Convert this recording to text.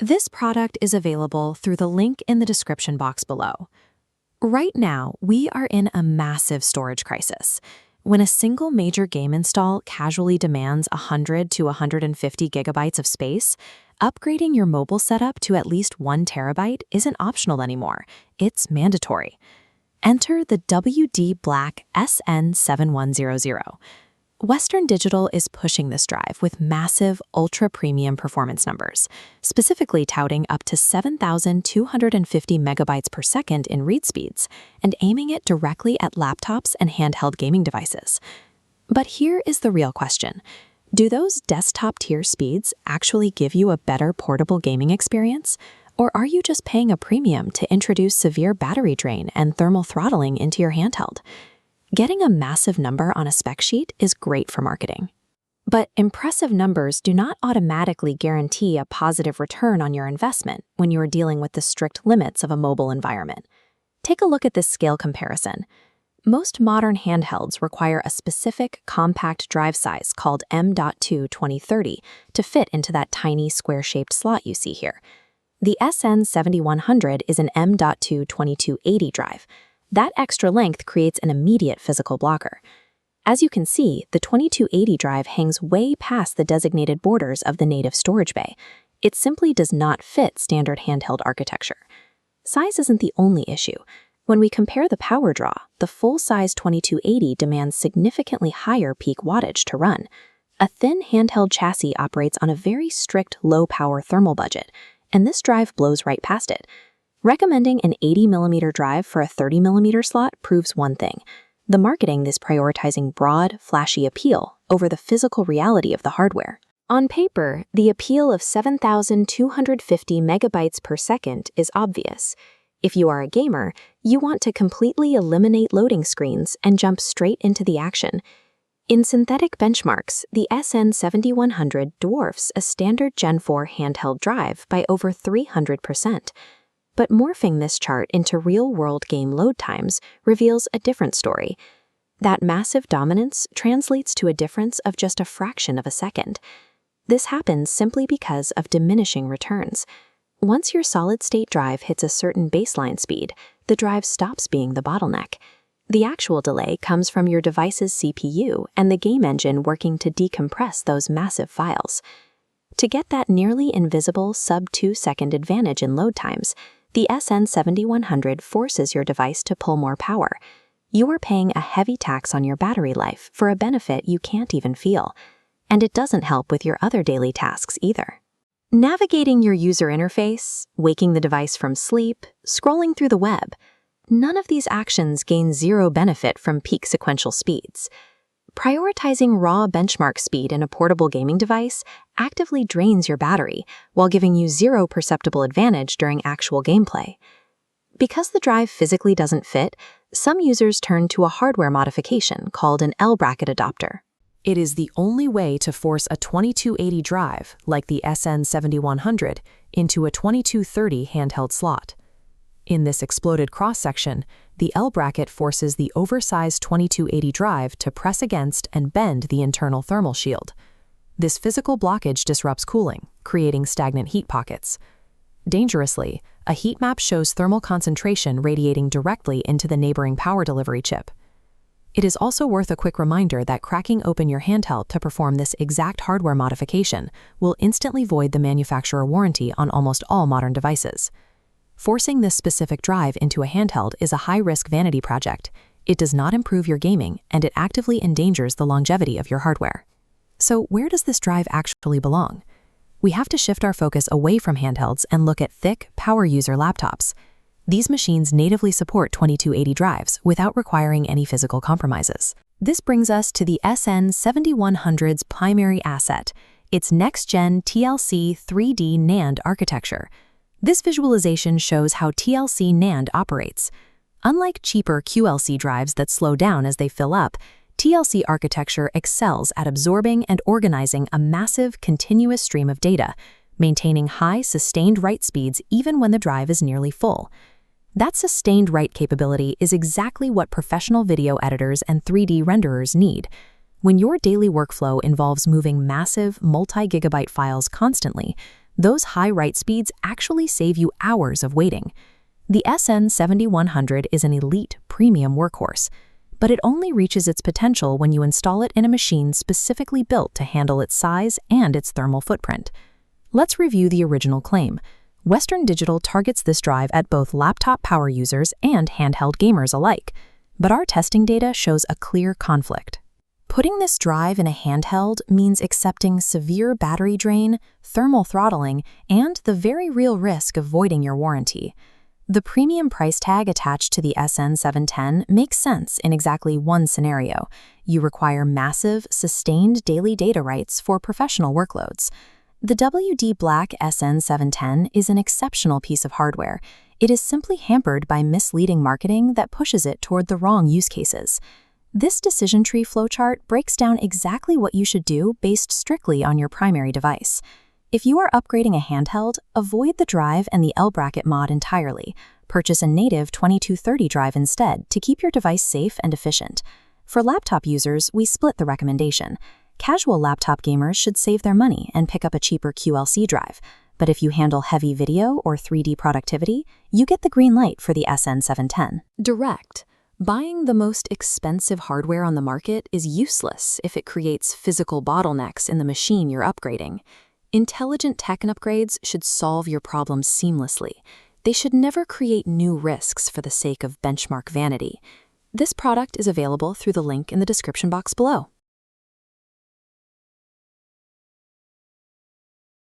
This product is available through the link in the description box below. Right now, we are in a massive storage crisis. When a single major game install casually demands 100 to 150 gigabytes of space, upgrading your mobile setup to at least 1 terabyte isn't optional anymore. It's mandatory. Enter the WD Black SN7100. Western Digital is pushing this drive with massive, ultra-premium performance numbers, specifically touting up to 7,250 megabytes per second in read speeds and aiming it directly at laptops and handheld gaming devices. But here is the real question. Do those desktop-tier speeds actually give you a better portable gaming experience? Or are you just paying a premium to introduce severe battery drain and thermal throttling into your handheld? Getting a massive number on a spec sheet is great for marketing. But impressive numbers do not automatically guarantee a positive return on your investment when you are dealing with the strict limits of a mobile environment. Take a look at this scale comparison. Most modern handhelds require a specific compact drive size called M.2 2030 to fit into that tiny square-shaped slot you see here. The SN7100 is an M.2 2280 drive. That extra length creates an immediate physical blocker. As you can see, the 2280 drive hangs way past the designated borders of the native storage bay. It simply does not fit standard handheld architecture. Size isn't the only issue. When we compare the power draw, the full-size 2280 demands significantly higher peak wattage to run. A thin handheld chassis operates on a very strict low-power thermal budget, and this drive blows right past it. Recommending an 80mm drive for a 30mm slot proves one thing. The marketing is prioritizing broad, flashy appeal over the physical reality of the hardware. On paper, the appeal of 7,250 megabytes per second is obvious. If you are a gamer, you want to completely eliminate loading screens and jump straight into the action. In synthetic benchmarks, the SN7100 dwarfs a standard Gen 4 handheld drive by over 300%. But morphing this chart into real-world game load times reveals a different story. That massive dominance translates to a difference of just a fraction of a second. This happens simply because of diminishing returns. Once your solid-state drive hits a certain baseline speed, the drive stops being the bottleneck. The actual delay comes from your device's CPU and the game engine working to decompress those massive files. To get that nearly invisible sub-2-second advantage in load times, the SN7100 forces your device to pull more power. You are paying a heavy tax on your battery life for a benefit you can't even feel. And it doesn't help with your other daily tasks either. Navigating your user interface, waking the device from sleep, scrolling through the web, none of these actions gain zero benefit from peak sequential speeds. Prioritizing raw benchmark speed in a portable gaming device actively drains your battery while giving you zero perceptible advantage during actual gameplay. Because the drive physically doesn't fit, some users turn to a hardware modification called an L-bracket adapter. It is the only way to force a 2280 drive, like the SN7100, into a 2230 handheld slot. In this exploded cross-section, the L-bracket forces the oversized 2280 drive to press against and bend the internal thermal shield. This physical blockage disrupts cooling, creating stagnant heat pockets. Dangerously, a heat map shows thermal concentration radiating directly into the neighboring power delivery chip. It is also worth a quick reminder that cracking open your handheld to perform this exact hardware modification will instantly void the manufacturer warranty on almost all modern devices. Forcing this specific drive into a handheld is a high-risk vanity project. It does not improve your gaming, and it actively endangers the longevity of your hardware. So where does this drive actually belong? We have to shift our focus away from handhelds and look at thick, power-user laptops. These machines natively support 2280 drives without requiring any physical compromises. This brings us to the SN7100's primary asset, its next-gen TLC 3D NAND architecture. This visualization shows how TLC NAND operates. Unlike cheaper QLC drives that slow down as they fill up, TLC architecture excels at absorbing and organizing a massive, continuous stream of data, maintaining high, sustained write speeds even when the drive is nearly full. That sustained write capability is exactly what professional video editors and 3D renderers need. When your daily workflow involves moving massive, multi-gigabyte files constantly, Those high write speeds actually save you hours of waiting. The SN7100 is an elite premium workhorse, but it only reaches its potential when you install it in a machine specifically built to handle its size and its thermal footprint. Let's review the original claim. Western Digital targets this drive at both laptop power users and handheld gamers alike, but our testing data shows a clear conflict. Putting this drive in a handheld means accepting severe battery drain, thermal throttling, and the very real risk of voiding your warranty. The premium price tag attached to the SN710 makes sense in exactly one scenario. You require massive, sustained daily data writes for professional workloads. The WD Black SN710 is an exceptional piece of hardware. It is simply hampered by misleading marketing that pushes it toward the wrong use cases. This decision tree flowchart breaks down exactly what you should do based strictly on your primary device. If you are upgrading a handheld, avoid the drive and the L-bracket mod entirely. Purchase a native 2230 drive instead to keep your device safe and efficient. For laptop users, we split the recommendation. Casual laptop gamers should save their money and pick up a cheaper QLC drive. But if you handle heavy video or 3D productivity, you get the green light for the SN710. Direct. Buying the most expensive hardware on the market is useless if it creates physical bottlenecks in the machine you're upgrading. Intelligent tech upgrades should solve your problems seamlessly. They should never create new risks for the sake of benchmark vanity. This product is available through the link in the description box below.